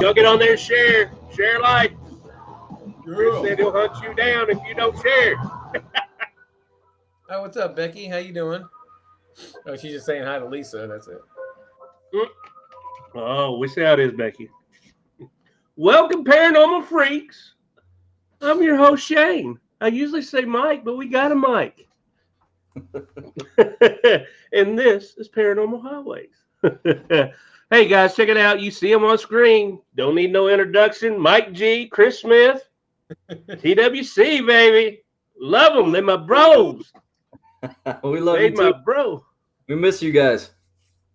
Y'all get on there and share life. Chris Girl. said he'll hunt you down if you don't share. Oh, what's up, Becky? How you doing? Oh, she's just saying hi to Lisa. That's it. Oh, we see how it is, Becky. Welcome, paranormal freaks. I'm your host, Shane. I usually say Mike, but we got a Mike. And this is Paranormal Highways. Hey, guys, check it out. You see them on screen. Don't need no introduction. Mike G, Chris Smith, TWC, baby. Love them. They're my bros. We love They you my too. bro. We miss you guys.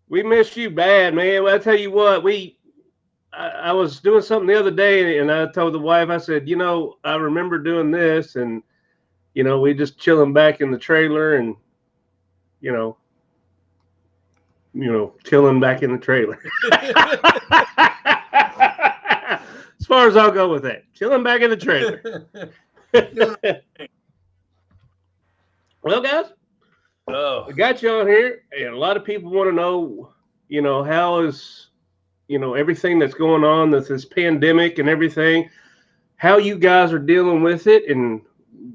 We miss you bad, man. Well, I tell you what, I was doing something the other day, and I told the wife, I said, I remember doing this, and we just chilling back in the trailer, and chilling back in the trailer. As far as I'll go with that, chilling back in the trailer. Well, guys, we got you on here, and a lot of people want to know, how is, everything that's going on with this pandemic and everything, how you guys are dealing with it, and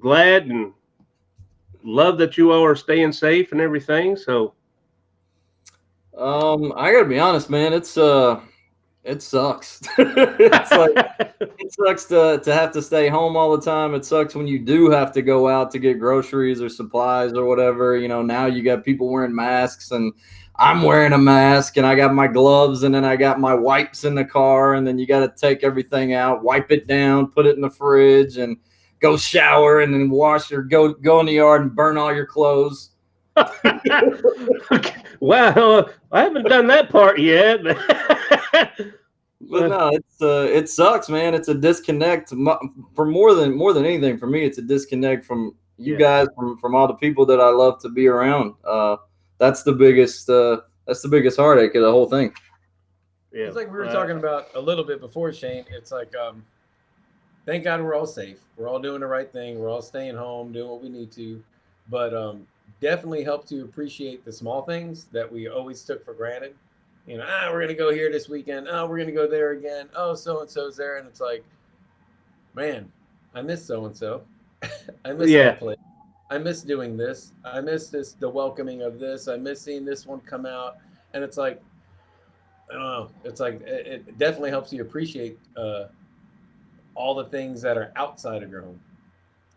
glad and love that you all are staying safe and everything. So, I gotta be honest, man. It sucks. It's like it sucks to have to stay home all the time. It sucks when you do have to go out to get groceries or supplies or whatever. Now you got people wearing masks, and I'm wearing a mask, and I got my gloves, and then I got my wipes in the car, and then you got to take everything out, wipe it down, put it in the fridge, and go shower, and then wash or go in the yard and burn all your clothes. Wow, I haven't done that part yet. But no, it sucks, man. It's a disconnect for more than anything. For me, it's a disconnect from you guys, from all the people that I love to be around. That's the biggest heartache of the whole thing. Yeah, it's like we were talking about a little bit before, Shane. It's like, thank God we're all safe. We're all doing the right thing. We're all staying home, doing what we need to. But definitely help to appreciate the small things that we always took for granted. We're going to go here this weekend. Oh, we're going to go there again. Oh, so-and-so's there. And it's like, man, I miss so-and-so. I miss that place. I miss doing this. I miss the welcoming of this. I miss seeing this one come out. And it's like, I don't know. It's like, it definitely helps you appreciate all the things that are outside of your home.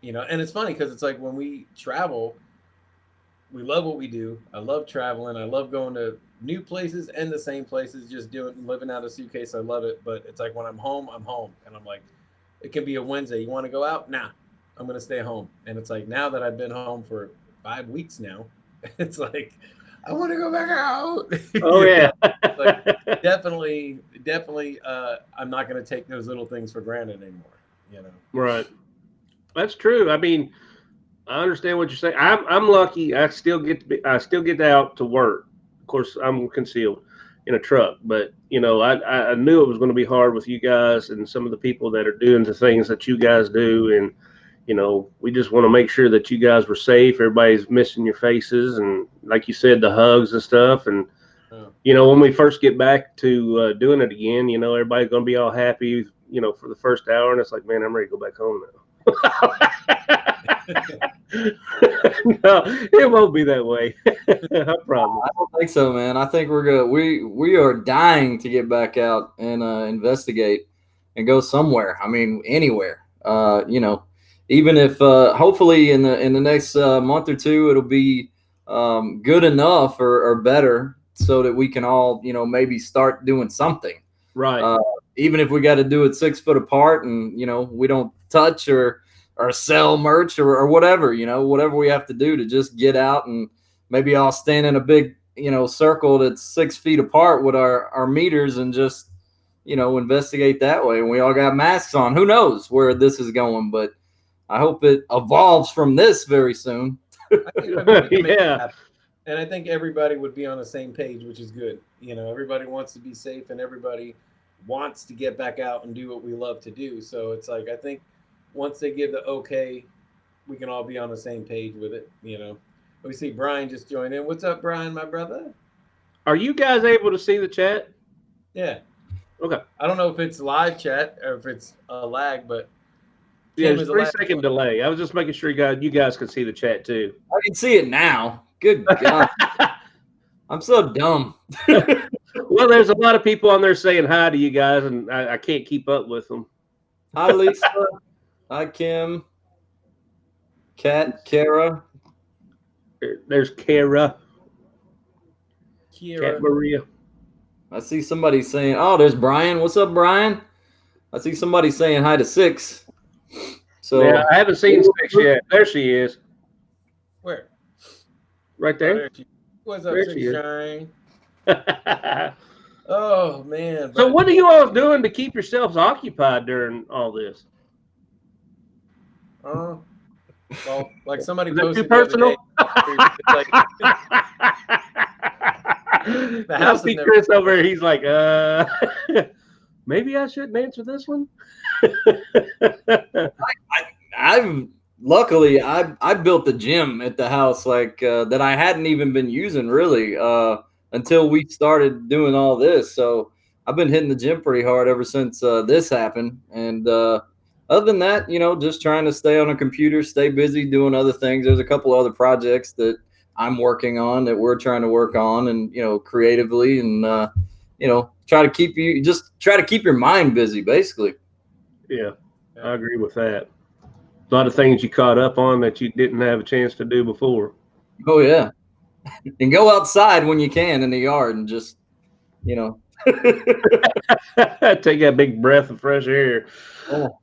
And it's funny because it's like when we travel, we love what we do. I love traveling. I love going to new places and the same places, just living out a suitcase. I love it. But it's like when I'm home. And I'm like, it can be a Wednesday. You want to go out? Nah, I'm going to stay home. And it's like now that I've been home for 5 weeks now, it's like, I want to go back out. Oh, yeah. Like, definitely, I'm not going to take those little things for granted anymore, Right. That's true. I mean, I understand what you're saying. I'm lucky. I still get out to work. Of course, I'm concealed in a truck, but I knew it was going to be hard with you guys and some of the people that are doing the things that you guys do, and we just want to make sure that you guys were safe. Everybody's missing your faces, and like you said, the hugs and stuff. And when we first get back to doing it again, everybody's going to be all happy, for the first hour, and it's like, man, I'm ready to go back home now. No, it won't be that way. I promise. I don't think so, man. I think we're good. We are dying to get back out and investigate and go somewhere. I mean, anywhere. Even if hopefully in the next month or two it'll be good enough or better so that we can all maybe start doing something. Right. Even if we got to do it 6 foot apart, and we don't touch or sell merch or whatever, whatever we have to do to just get out, and maybe I'll stand in a big, circle that's 6 feet apart with our meters and just, investigate that way. And we all got masks on. Who knows where this is going, but I hope it evolves from this very soon. Yeah. And I think everybody would be on the same page, which is good. Everybody wants to be safe, and everybody wants to get back out and do what we love to do. So it's like, I think once they give the okay, we can all be on the same page with it. We see Brian just joined in. What's up, Brian, my brother? Are you guys able to see the chat? Yeah. Okay. I don't know if it's live chat or if it's a lag, but Yeah, Kim there's is a 3-second delay. I was just making sure you guys could see the chat too. I can see it now. Good God. I'm so dumb. Well, there's a lot of people on there saying hi to you guys, and I can't keep up with them. Hi, Lisa. Hi, Kim. Kara. There's Kara. Kira. Cat Maria. I see somebody saying, oh, there's Brian. What's up, Brian? I see somebody saying hi to Six. So yeah, I haven't seen Six yet. There she is. Where? Right there. Oh, there what's up, there Six she is. Shine? Oh man. So what are you all doing to keep yourselves occupied during all this? Well, like somebody Is that posted too personal? Like, the house I see Chris over here. He's like, maybe I shouldn't answer this one. I've luckily I built the gym at the house like that I hadn't even been using really until we started doing all this. So I've been hitting the gym pretty hard ever since this happened. And other than that, just trying to stay on a computer, stay busy doing other things. There's a couple other projects that I'm working on that we're trying to work on, and creatively, and try to keep your mind busy, basically. Yeah, I agree with that. A lot of things you caught up on that you didn't have a chance to do before. Oh yeah, and go outside when you can in the yard and just take that big breath of fresh air. Oh.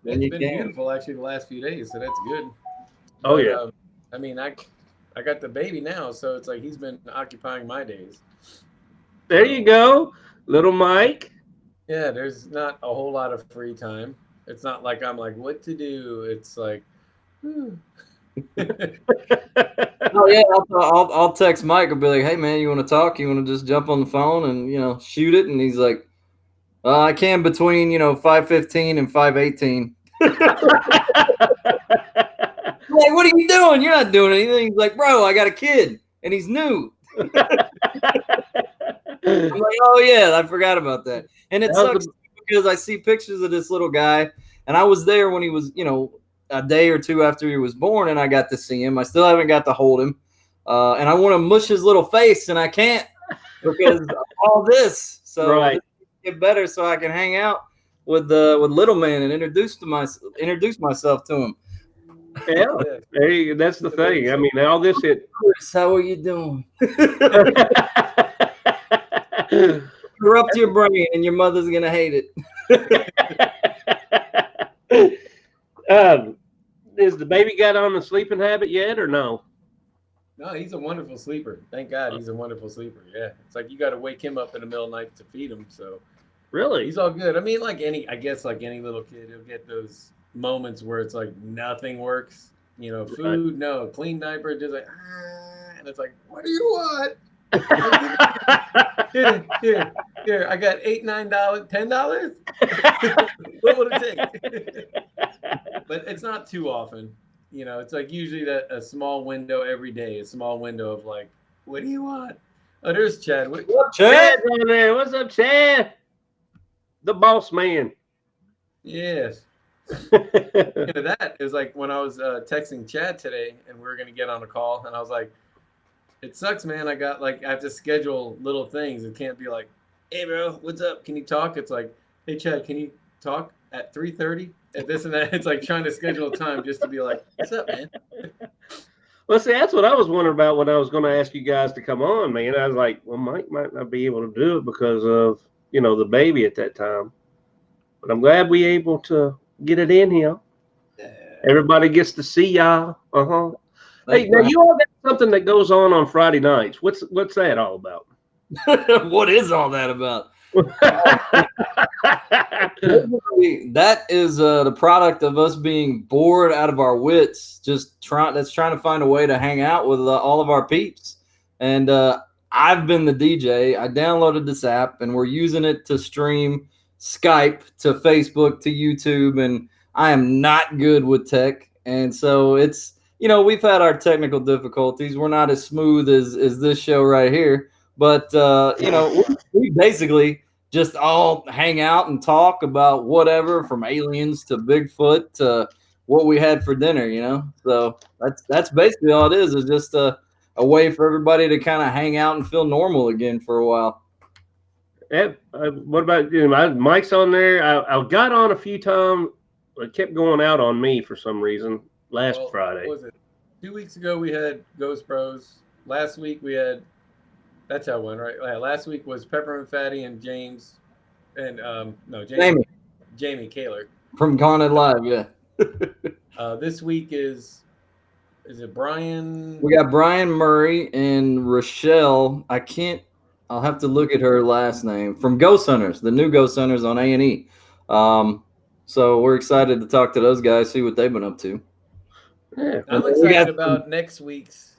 It's been beautiful actually the last few days, so that's good. Oh yeah. I mean, I got the baby now, so it's like he's been occupying my days. There you go, little Mike. Yeah, there's not a whole lot of free time. It's not like I'm like, what to do? It's like, oh yeah, I'll text Mike. I'll be like, hey man, you want to talk? You want to just jump on the phone and shoot it? And he's like, I can between 5:15 and 5:18. Like, what are you doing? You're not doing anything. He's like, bro, I got a kid, and he's new. I'm like, oh yeah, I forgot about that. And it sucks because I see pictures of this little guy, and I was there when he was, a day or two after he was born, and I got to see him. I still haven't got to hold him, and I want to mush his little face, and I can't because of all this. So right. Get better so I can hang out with little man and introduce myself to him. Yeah, that's the thing. I mean, all this Chris, how are you doing? Corrupt your brain, and your mother's gonna hate it. Is the baby got on the sleeping habit yet, or no? No, he's a wonderful sleeper. Thank God, he's a wonderful sleeper. Yeah, it's like you got to wake him up in the middle of the night to feed him. So really, he's all good. I mean, like any little kid, he'll get those moments where it's like nothing works. Food, right. No, clean diaper, just like, and it's like, what do you want? Here, I got $8, $9, $10. What would it take? But it's not too often. It's like usually a small window every day, a small window of like, what do you want? Oh, there's Chad. What's up, Chad? Over there. What's up, Chad? The boss man. Yes. That is like when I was texting Chad today, and we were gonna get on a call, and I was like, it sucks, man. I have to schedule little things. It can't be like, hey bro, what's up? Can you talk? It's like, hey Chad, can you talk at 3:30? And this and that. It's like trying to schedule a time just to be like, what's up, man? Well, see, that's what I was wondering about when I was going to ask you guys to come on, man. I was like, well, Mike might not be able to do it because of, the baby at that time. But I'm glad we able to get it in here. Everybody gets to see y'all. Uh-huh. Hey, now you all got something that goes on Friday nights. What's that all about? What is all that about? That is the product of us being bored out of our wits, just trying to find a way to hang out with all of our peeps. And I've been the DJ. I downloaded this app, and we're using it to stream Skype to Facebook to YouTube, and I am not good with tech. And so it's, we've had our technical difficulties. We're not as smooth as this show right here. But, we basically just all hang out and talk about whatever, from aliens to Bigfoot to what we had for dinner, you know? So that's basically all it is just a way for everybody to kind of hang out and feel normal again for a while. Yeah, what about Mike's on there? I got on a few times. It kept going out on me for some reason last Friday. What was it? 2 weeks ago we had Ghost Bros. Last week we had, that's how it went, right? Last week was Peppermint Fatty and James, and Jamie Kaler from Garnet Live, yeah. This week is it Brian? We got Brian Murray and Rochelle. I'll have to look at her last name, from Ghost Hunters, the new Ghost Hunters on A&E. So we're excited to talk to those guys, see what they've been up to. Yeah, I'm excited about next week's.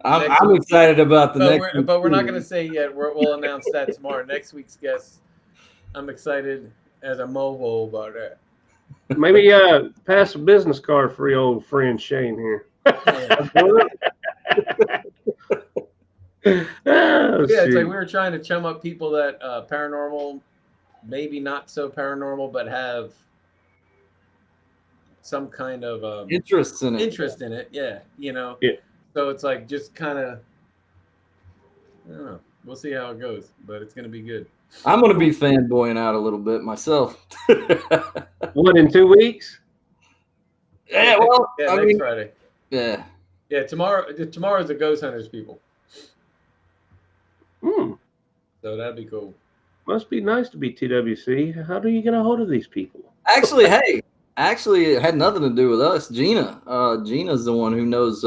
I'm excited about the next week. But we're not going to say yet. We'll announce that tomorrow. Next week's guest, I'm excited as a mobile about that. Maybe pass a business card for your old friend Shane here. It's like we were trying to chum up people that paranormal, maybe not so paranormal, but have some kind of interest in it. Yeah, Yeah. So it's like just kind of, I don't know. We'll see how it goes, but it's going to be good. I'm going to be fanboying out a little bit myself. What, in 2 weeks? Yeah, well, next Friday. Yeah. Yeah, tomorrow's the Ghost Hunters people. So that'd be cool. Must be nice to be TWC. How do you get a hold of these people? Actually, it had nothing to do with us. Gina's the one who knows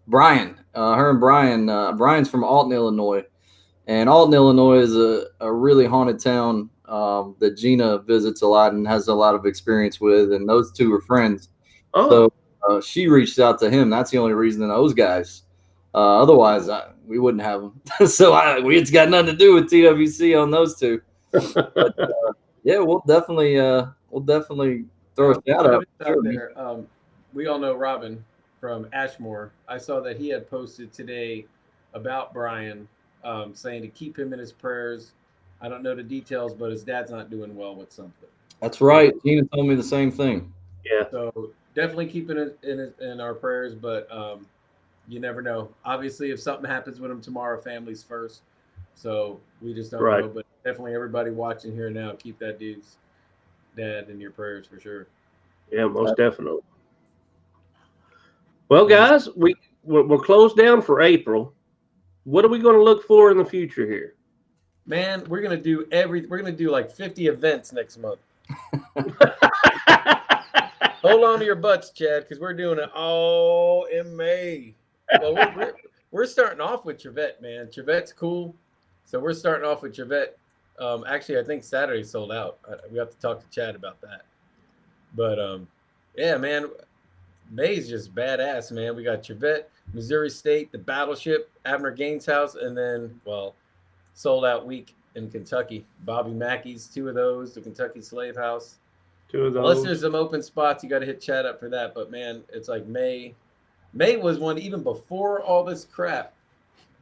Brian. Her and Brian. Brian's from Alton, Illinois. And Alton, Illinois is a really haunted town that Gina visits a lot and has a lot of experience with. And those two are friends. So she reached out to him. That's the only reason to those guys. Otherwise, we wouldn't have them. So it's got nothing to do with TWC on those two. But, yeah, we'll definitely throw a shout out there. We all know Robin from Ashmore. I saw that he had posted today about Brian, saying to keep him in his prayers. I don't know the details, but his dad's not doing well with something. That's right. Gina told me the same thing. Yeah. So definitely keeping it in our prayers, but you never know. Obviously, if something happens with him tomorrow, family's first. So we just don't know. But definitely everybody watching here now, keep that dude's dad in your prayers for sure. Yeah, most definitely. Well, guys, we're closed down for April. What are we going to look for in the future here? Man, we're gonna do like 50 events next month. Hold on to your butts, Chad, because we're doing it all in May. Well, we're starting off with Trevette, man. Trevette's cool, so we're starting off with Trevette. Actually, I think Saturday sold out. We have to talk to Chad about that. But yeah, man, May's just badass, man. We got Trevette, Missouri State, the Battleship, Abner Gaines House, and then sold out week in Kentucky. Bobby Mackey's, 2 of those, the Kentucky Slave House. 2 of those. Unless there's some open spots, you got to hit Chad up for that. But man, it's like May. May was one even before all this crap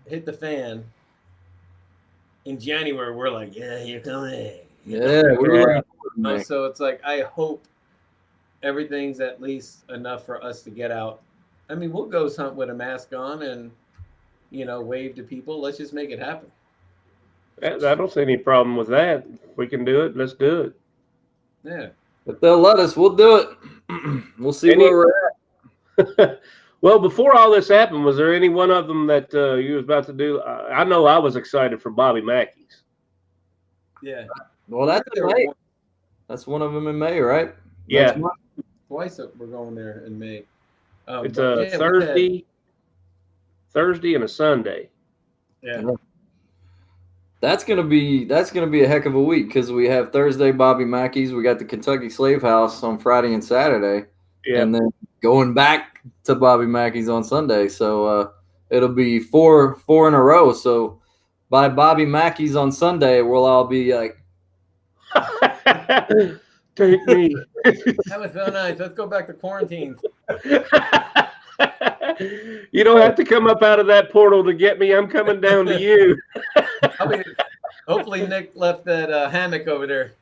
hit the fan. In January, we're like, yeah, you're coming. Yeah, so it's like, I hope everything's at least enough for us to get out. I mean, we'll ghost hunt with a mask on and, wave to people. Let's just make it happen. I don't see any problem with that. If we can do it, let's do it. Yeah. If they'll let us, we'll do it. We'll see where we're at. Well, before all this happened, was there any one of them that you was about to do? I know I was excited for Bobby Mackey's. Yeah. Well, that's in May. That's one of them in May, right? Yeah. Twice we're going there in May. It's a Thursday and a Sunday. Yeah. That's gonna be a heck of a week because we have Thursday Bobby Mackey's, we got the Kentucky Slave House on Friday and Saturday, and then going back to Bobby Mackey's on Sunday. So it'll be four in a row. So by Bobby Mackey's on Sunday, we'll all be like, "Take me." That was so nice. Let's go back to quarantine. You don't have to come up out of that portal to get me. I'm coming down to you. Hopefully Nick left that hammock over there.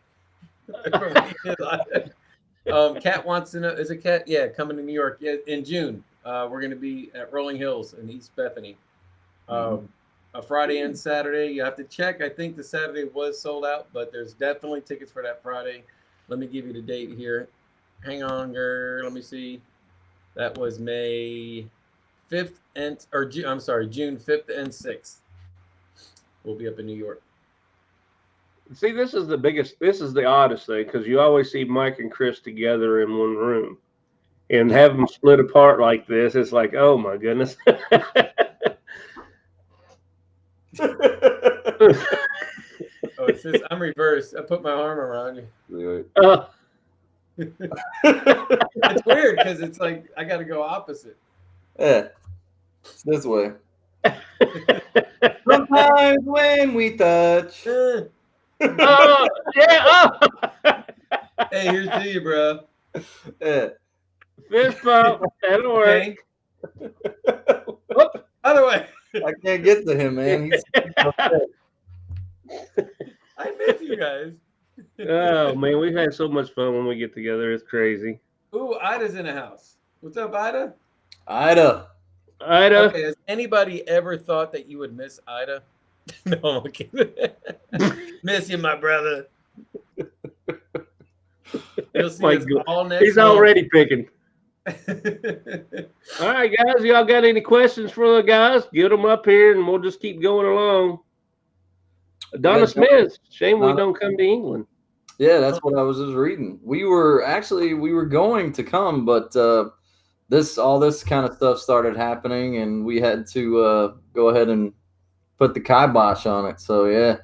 Kat wants to know, is it Kat? Yeah, coming to New York in June. We're going to be at Rolling Hills in East Bethany. A Friday and Saturday. You have to check. I think the Saturday was sold out, but there's definitely tickets for that Friday. Let me give you the date here. Hang on, girl. Let me see. That was May 5th June 5th and 6th. We'll be up in New York. See, this is the oddest thing, because you always see Mike and Chris together in one room, and have them split apart like this. It's like, oh my goodness. Oh, it says I'm reversed. I put my arm around you. It's weird because it's like I got to go opposite. Yeah, it's this way. Sometimes when we touch. Oh, yeah. Oh. Hey, here's to you, bro. Yeah. Fist bump. That'll work. Whoop, other way. I can't get to him, man. I miss you guys. Oh man, we've had so much fun when we get together. It's crazy. Ooh, Ida's in the house. What's up, Ida? Ida. Okay, has anybody ever thought that you would miss Ida? No, I'm kidding. Miss you, my brother. You'll see us all next He's already picking. All right, guys. Y'all got any questions for the guys? Get them up here, and we'll just keep going along. Donna Smith. Shame we don't come to England. Yeah, that's what I was just reading. We were going to come, but all this kind of stuff started happening, and we had to go ahead and put the kibosh on it. So yeah.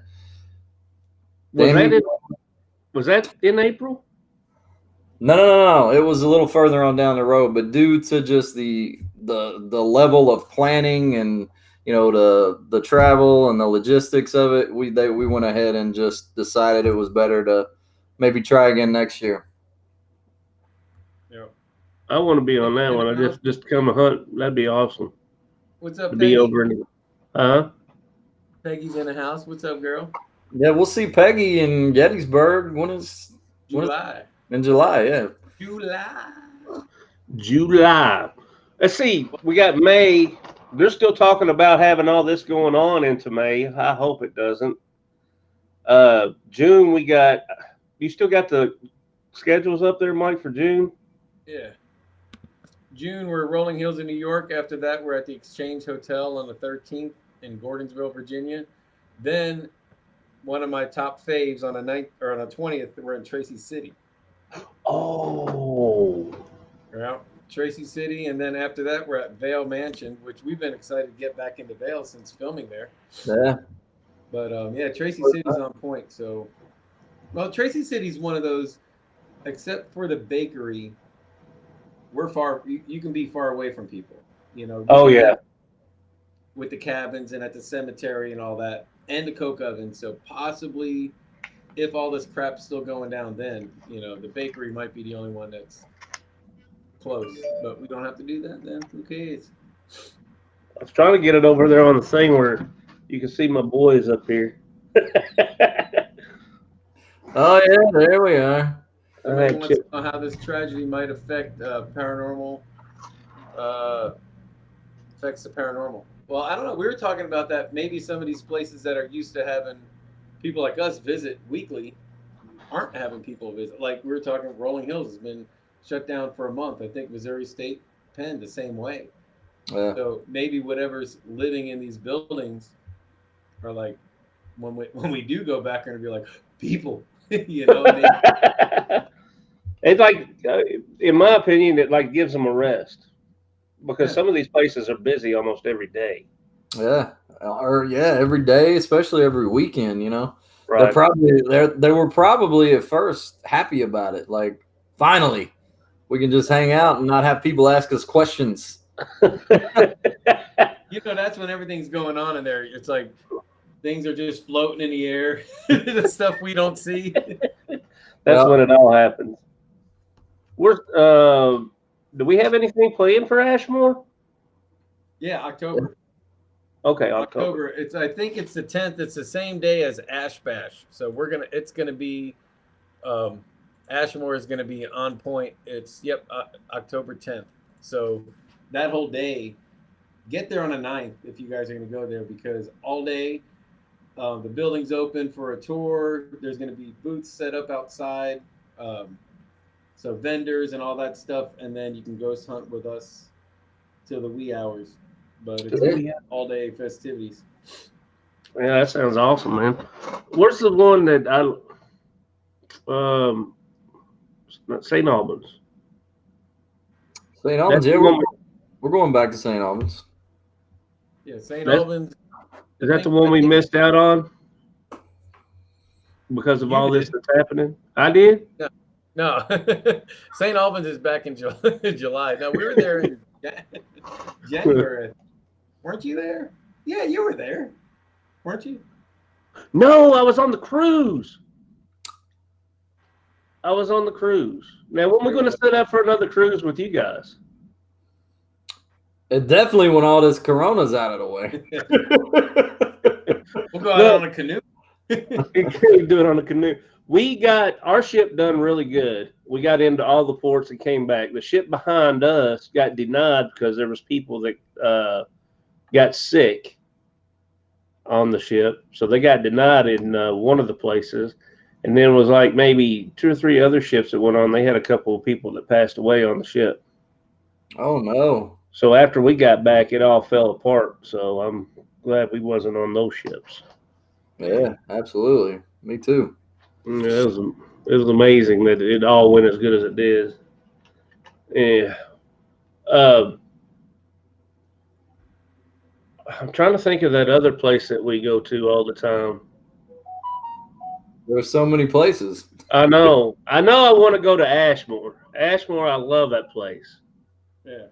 Was that in April? No. It was a little further on down the road, but due to just the level of planning and the travel and the logistics of it, we went ahead and just decided it was better to maybe try again next year. Yeah, I want to be on that one. I just come a hunt. That'd be awesome. What's up, to Peggy? Be over in Peggy's in the house. What's up, girl? Yeah, we'll see Peggy in Gettysburg. July. In July, yeah. July. Let's see. We got May. They're still talking about having all this going on into May. I hope it doesn't. June, you still got the schedules up there, Mike, for June? Yeah. June, we're Rolling Hills in New York. After that, we're at the Exchange Hotel on the 13th in Gordonsville, Virginia. Then one of my top faves on the 20th, we're in Tracy City. Oh. Yeah. Tracy City, and then after that we're at Vail Mansion, which we've been excited to get back into Vail since filming there. Yeah. But Tracy City's on point. So, well, Tracy City's one of those, except for the bakery, we're far. You can be far away from people. Oh yeah. With the cabins and at the cemetery and all that, and the coke oven. So possibly, if all this crap's still going down, then the bakery might be the only one that's close, but we don't have to do that then. Who cares? I was trying to get it over there on the thing where you can see my boys up here. Oh yeah, there we are. Everybody wants to know how this tragedy might affect paranormal. Affects the paranormal. Well, I don't know. We were talking about that. Maybe some of these places that are used to having people like us visit weekly aren't having people visit. Like we were talking, Rolling Hills has been shut down for a month. I think Missouri State Penn the same way. Yeah. So maybe whatever's living in these buildings are like, when we do go back, are gonna be like people, It's like, in my opinion, it like gives them a rest, because some of these places are busy almost every day. Yeah, every day, especially every weekend. Right. They were probably at first happy about it. Like, finally, we can just hang out and not have people ask us questions. That's when everything's going on in there. It's like things are just floating in the air, the stuff we don't see. That's when it all happens. Do we have anything planned for Ashmore? Yeah, October. Okay, October. I think it's the 10th. It's the same day as Ash Bash. So it's gonna be, Ashmore is gonna be on point. It's October 10th. So that whole day, get there on the 9th if you guys are gonna go there, because all day, the building's open for a tour. There's gonna be booths set up outside, so vendors and all that stuff, and then you can ghost hunt with us till the wee hours. But it's all day festivities. Yeah, that sounds awesome, man. Where's the one that St. Albans? St. Albans, yeah, we're going back to St. Albans. Yeah, St. Albans. Is that the one we missed out on because of all this that's happening? I did? No. St. Albans is back in July. No, we were there in January. Weren't you there? Yeah, you were there. Weren't you? No, I was on the cruise. Now, when we're going to set up for another cruise with you guys? It definitely when all this Corona's out of the way. We'll go out on a canoe. We do it on a canoe. We got our ship done really good. We got into all the ports and came back. The ship behind us got denied because there was people that got sick on the ship. So they got denied in one of the places. And then it was like maybe 2 or 3 other ships that went on. They had a couple of people that passed away on the ship. Oh, no. So after we got back, it all fell apart. So I'm glad we wasn't on those ships. Yeah, absolutely. Me too. Yeah, it was amazing that it all went as good as it did. Yeah. I'm trying to think of that other place that we go to all the time. There's so many places. I know I want to go to Ashmore. I love that place. Yeah.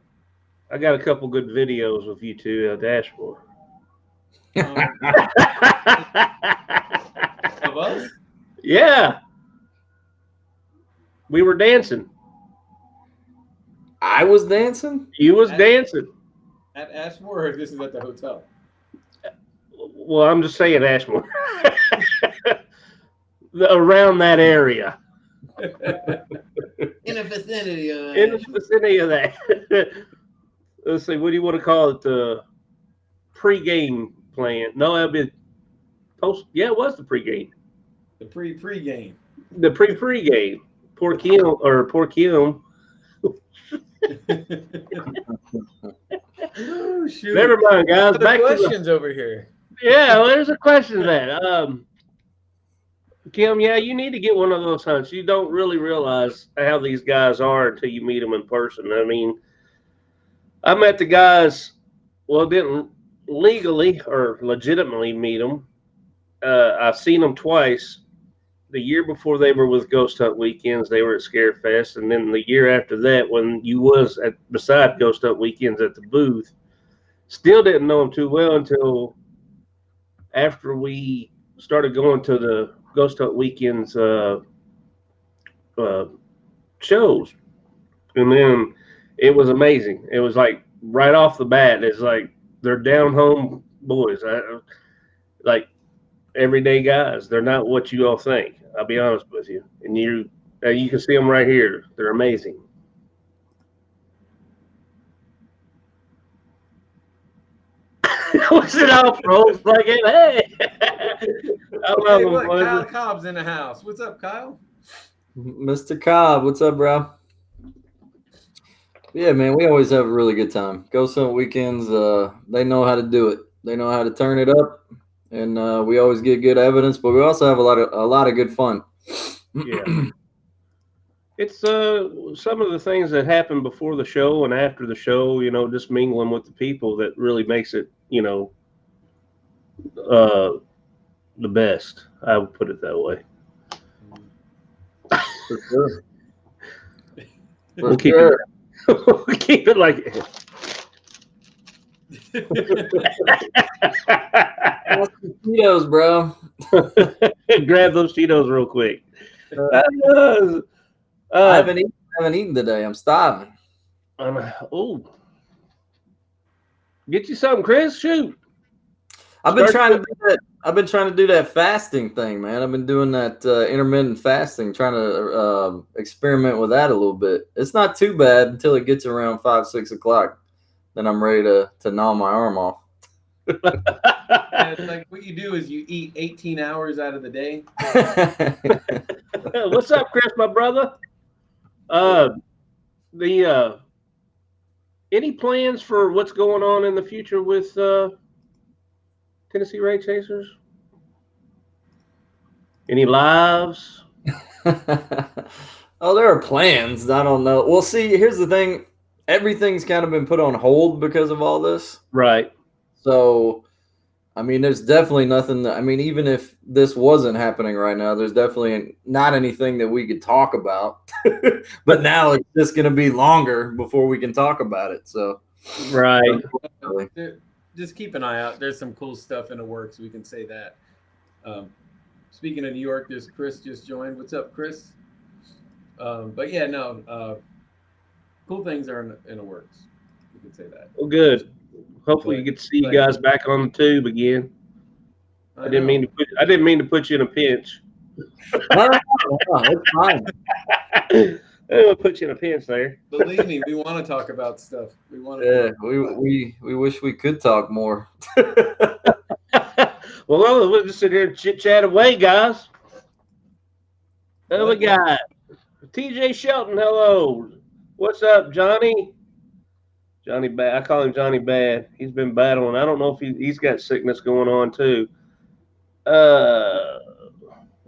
I got a couple good videos with you two at Ashmore. Of us? Yeah. We were dancing. I was dancing? You was dancing. At Ashmore, or this is at the hotel? Well, I'm just saying Ashmore. Around that area. In the vicinity of In the vicinity of that. Let's see, what do you want to call it? The pre-game plan. No, that'd be post. Yeah, it was the pre-game. The pre-game. The pre-game. Poor Kim. Oh, shoot. Never mind, guys. Back questions over here. Yeah, well, there's a question that. Kim, yeah, you need to get one of those hunts. You don't really realize how these guys are until you meet them in person. I mean, I met the guys, well, didn't legally or legitimately meet them. I've seen them twice. The year before they were with Ghost Hunt Weekends, they were at Scarefest. And then the year after that, when you was beside Ghost Hunt Weekends at the booth, still didn't know them too well until after we started going to the Ghost Hunt Weekends shows. And then it was amazing. It was like right off the bat, it's like they're down home boys. Like everyday guys. They're not what you all think. I'll be honest with you. And you can see them right here. They're amazing. What's it all pros like it? Hey, I love them. Kyle Cobb's in the house. What's up, Kyle? Mr. Cobb, what's up, bro? Yeah, man, we always have a really good time. Ghost Hunt Weekends, they know how to do it. They know how to turn it up, and we always get good evidence. But we also have a lot of good fun. Yeah, it's some of the things that happen before the show and after the show. You know, just mingling with the people that really makes it. You know, the best. I would put it that way. For sure. We'll keep it. We'll keep it like it. Cheetos, bro. Grab those Cheetos real quick. I haven't eaten today. I'm starving. Oh, get you something, Chris. Shoot. I've been trying to do that. I've been trying to do that fasting thing, man. I've been doing that intermittent fasting, trying to experiment with that a little bit. It's not too bad until it gets around 5, 6 o'clock. Then I'm ready to gnaw my arm off. Yeah, it's like what you do is you eat 18 hours out of the day. What's up, Chris, my brother? Any plans for what's going on in the future with Tennessee Ray Chasers? Any lives? Oh, there are plans. I don't know. Well, see, here's the thing. Everything's kind of been put on hold because of all this. Right. So, I mean, there's definitely nothing. I mean, even if this wasn't happening right now, there's definitely not anything that we could talk about. But now it's just going to be longer before we can talk about it. So, right. Just keep an eye out. There's some cool stuff in the works. We can say that. Speaking of New York, there's Chris just joined. What's up, Chris? But yeah, no, cool things are in the works. We can say that. Well, good. Hopefully, you get to see you guys back on the tube again. I didn't mean to put you in a pinch. No, it's fine. I didn't put you in a pinch there. Believe me, we want to talk about stuff. We want to. Yeah, we wish we could talk more. Well, we'll just sit here and chit chat away, guys. We got TJ Shelton. Hello. What's up, Johnny? Johnny Bad. I call him Johnny Bad. He's been battling. I don't know if he's got sickness going on too. Well,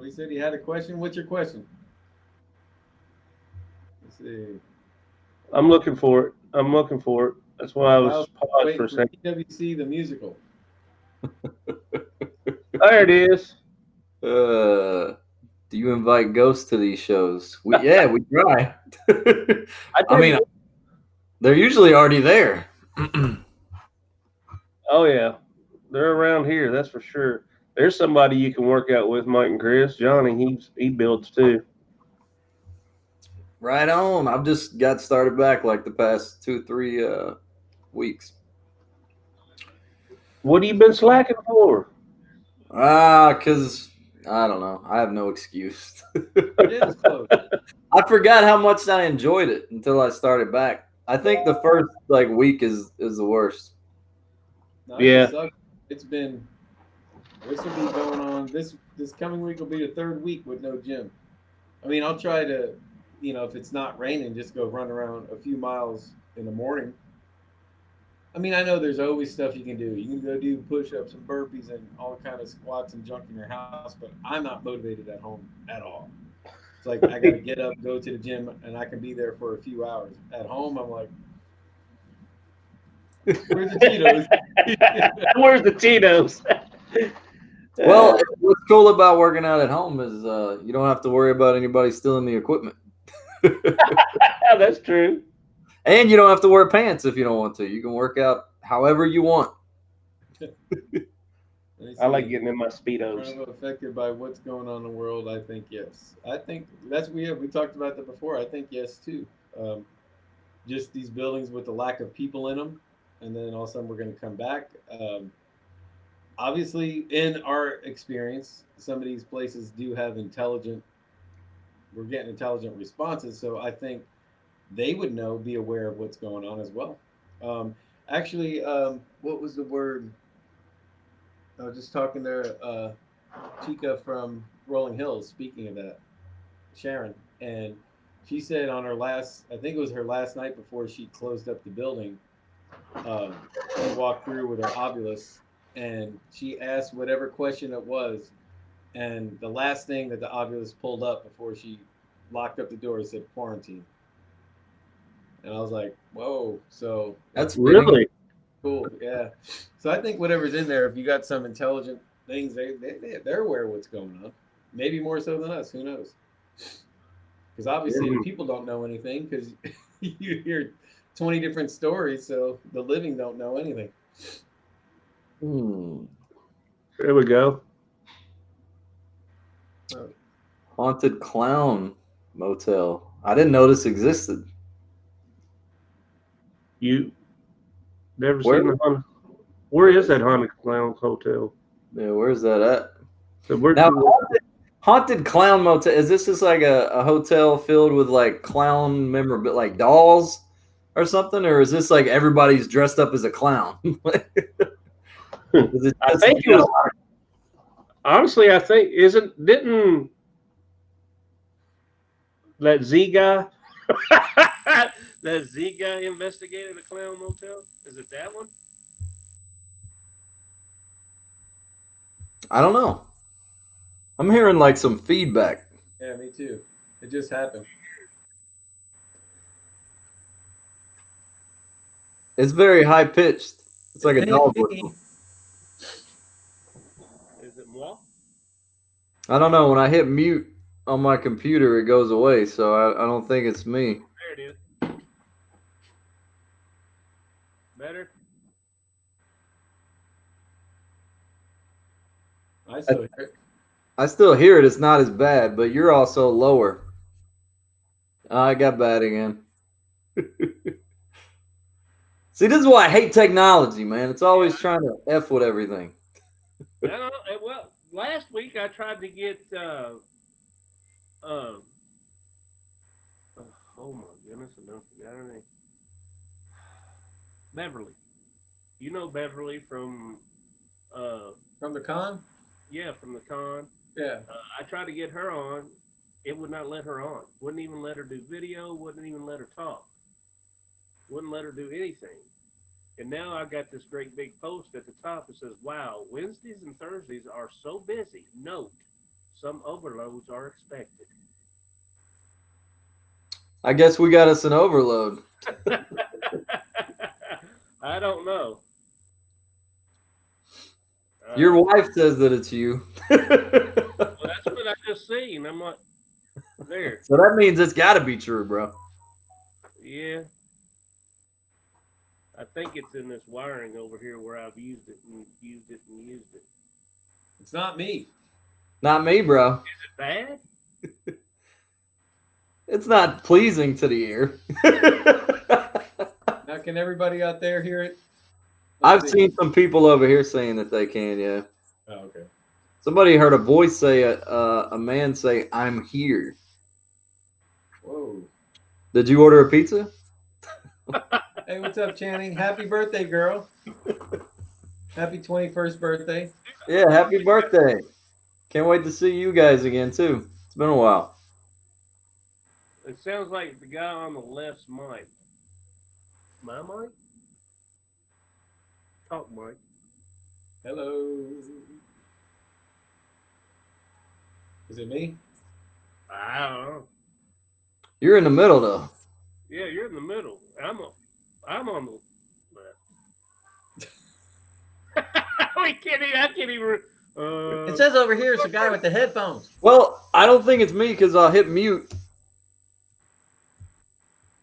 he said he had a question. What's your question? Let's see. I'm looking for it. That's why I was paused for a second. PWC the musical. There it is. Do you invite ghosts to these shows? We try. I mean, they're usually already there. Oh yeah, they're around here. That's for sure. There's somebody you can work out with, Mike and Chris. Johnny, he builds too. Right on. I've just got started back like the past 2-3 weeks. What have you been slacking for? Because I don't know. I have no excuse. It is close. I forgot how much I enjoyed it until I started back. I think the first week is the worst. No, yeah, it's been. This will be going on. This coming week will be the third week with no gym. I mean, I'll try to, if it's not raining, just go run around a few miles in the morning. I mean, I know there's always stuff you can do. You can go do push-ups and burpees and all kind of squats and junk in your house, but I'm not motivated at home at all. It's like I got to get up, go to the gym, and I can be there for a few hours. At home, I'm like, where's the Tito's? Where's the Tito's? Well, what's cool about working out at home is you don't have to worry about anybody stealing the equipment. That's true. And you don't have to wear pants if you don't want to. You can work out however you want. I like getting in my Speedos. Affected by what's going on in the world, I think yes. I think we talked about that before. I think yes too. Just these buildings with the lack of people in them, and then all of a sudden we're going to come back. Obviously, in our experience, some of these places do have we're getting intelligent responses. So I think they would be aware of what's going on as well. Actually, what was the word? I was just talking to Chica from Rolling Hills, speaking of that, Sharon, and she said on I think it was her last night before she closed up the building, she walked through with her Ovilus, and she asked whatever question it was, and the last thing that the Ovilus pulled up before she locked up the door said quarantine. And I was like, whoa. So that's really cool. Yeah. So I think whatever's in there, if you got some intelligent things, they're aware of what's going on. Maybe more so than us. Who knows? Because obviously the people don't know anything because you hear 20 different stories. So the living don't know anything. There we go. Haunted Clown Motel. I didn't know this existed. You never seen the haunted? Where is that Haunted Clown Hotel? Yeah, where's that at? So where'd Now, you? Haunted Clown Motel. Is this just like a hotel filled with like clown memorabilia, like dolls or something, or is this like everybody's dressed up as a clown? Is it I just think it was. Honestly, I think didn't that Z guy that Z guy investigated a clown motel? Is it that one? I don't know. I'm hearing like some feedback. Yeah, me too. It just happened. It's very high pitched. It's like a It dog ain't me. whistle. Is it moi? I don't know. When I hit mute on my computer, it goes away. So I don't think it's me. There it is. Better. I still hear it. I still hear it. It's not as bad, but you're also lower. I got bad again. See, this is why I hate technology, man. It's always trying to F with everything. Well, last week I tried to get. Uh, oh my goodness, I don't forget her name. Beverly. You know Beverly from. From the con? Yeah, from the con. Yeah. I tried to get her on. It would not let her on. Wouldn't even let her do video. Wouldn't even let her talk. Wouldn't let her do anything. And now I got this great big post at the top that says, "Wow, Wednesdays and Thursdays are so busy. Note, some overloads are expected." I guess we got us an overload. I don't know. Your wife says that it's you. Well, that's what I just seen. I'm like, there. So that means it's got to be true, bro. Yeah. I think it's in this wiring over here where I've used it and used it and used it. It's not me. Not me, bro. Is it bad? It's not pleasing to the ear. Now, can everybody out there hear it? I've seen some people over here saying that they can, yeah. Oh, okay. Somebody heard a voice say, a man say, "I'm here." Whoa. Did you order a pizza? Hey, what's up, Channing? Happy birthday, girl. Happy 21st birthday. Yeah, happy birthday. Can't wait to see you guys again, too. It's been a while. It sounds like the guy on the left's mic. My mic? Talk mic. Hello. Is it me? I don't know. You're in the middle, though. Yeah, you're in the middle. I'm on the left. I can't even. It says over here it's a guy with the headphones. Well, I don't think it's me because I'll hit mute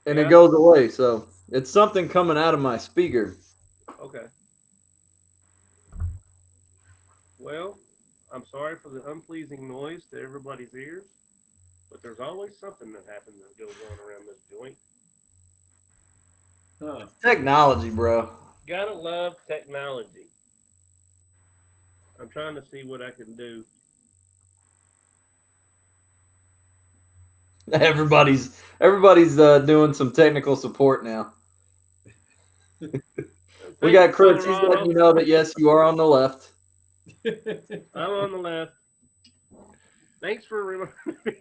and Yeah. it goes away. So it's something coming out of my speaker. Okay. Well, I'm sorry for the unpleasing noise to everybody's ears, but there's always something that happens that goes on around this joint. Huh. Technology, bro. Gotta love technology. I'm trying to see what I can do. Everybody's doing some technical support now. We got Chris. He's letting you know that yes, you are on the left. I'm on the left. Thanks for reminding me.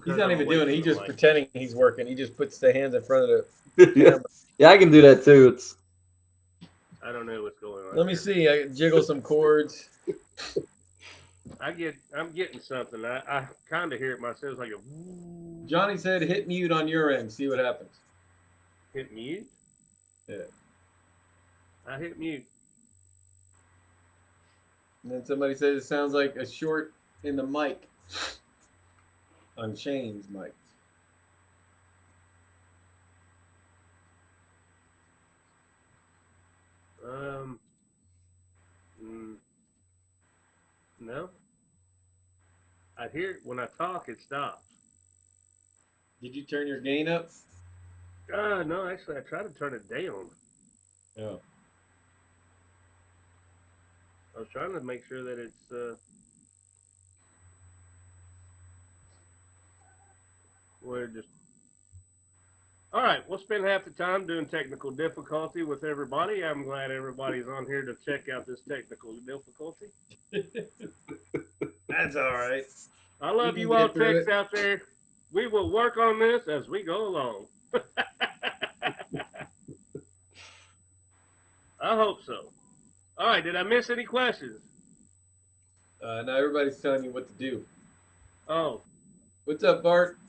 He's not even doing it. He's just pretending he's working. He just puts the hands in front of the camera. Yeah, I can do that too. I don't know what's going on. Let me see. I jiggle some chords. I'm getting something. I kind of hear it myself. It's like a. Johnny said, "Hit mute on your end. See what happens." Hit mute. Yeah. I hit mute. And then somebody says it sounds like a short in the mic. On Shane's mic. No. I hear it when I talk. It stops. Did you turn your gain up? No, actually, I tried to turn it down. Yeah. I was trying to make sure that it's. We're just. All right, we'll spend half the time doing technical difficulty with everybody. I'm glad everybody's on here to check out this technical difficulty. That's all right. I love you all techs out there. We will work on this as we go along. I hope so. All right, did I miss any questions? Now everybody's telling you what to do. Oh. What's up, Bart?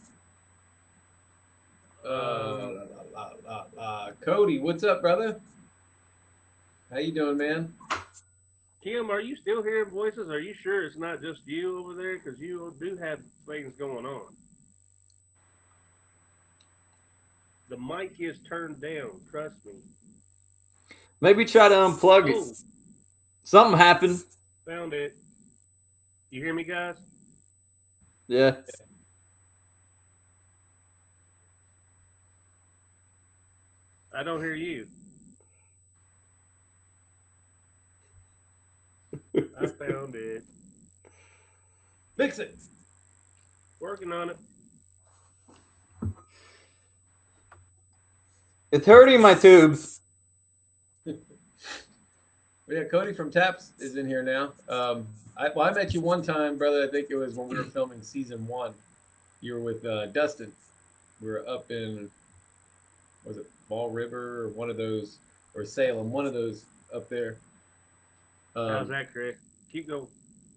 Cody, what's up, brother? How you doing, man? Kim, are you still hearing voices? Are you sure it's not just you over there? Because you do have things going on. The mic is turned down. Trust me. Maybe try to unplug it. Something happened. Found it. You hear me, guys? Yeah. I don't hear you. I found it. Fix it. Working on it. It's hurting my tubes. Yeah, Cody from Taps is in here now. I met you one time, brother. I think it was when we were filming season 1. You were with Dustin. We were up in, was it Ball River or one of those, or Salem, one of those up there. How's that, Chris? Keep going.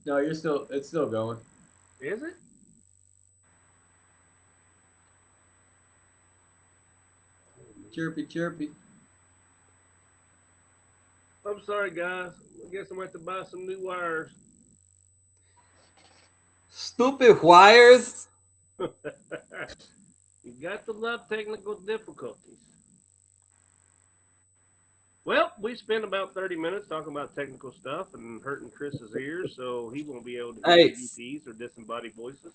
No, it's still going. Is it? Chirpy, chirpy. I'm sorry, guys. I guess I'm going to have to buy some new wires. Stupid wires. You got to love technical difficulties. Well, we spent about 30 minutes talking about technical stuff and hurting Chris's ears, so he won't be able to hear UPs or disembodied voices.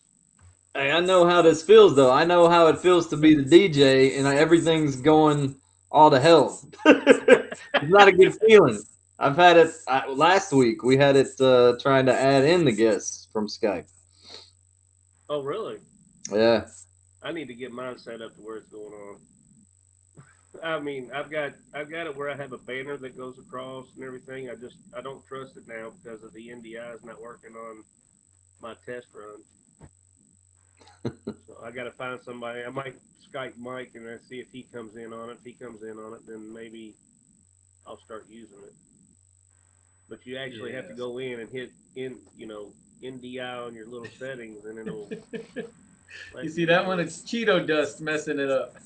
Hey, I know how this feels, though. I know how it feels to be the DJ, and everything's going all to hell. It's not a good feeling. I've had it last week. We had it trying to add in the guests from Skype. Oh, really? Yeah. I need to get mine set up to where it's going on. I mean, I've got it where I have a banner that goes across and everything. I don't trust it now because of the NDIs not working on my test run. So I got to find somebody. I might Skype Mike and see if he comes in on it. If he comes in on it, then maybe I'll start using it. But you actually have to go in and hit NDI on your little settings, and it'll. You see that one? It's Cheeto dust messing it up.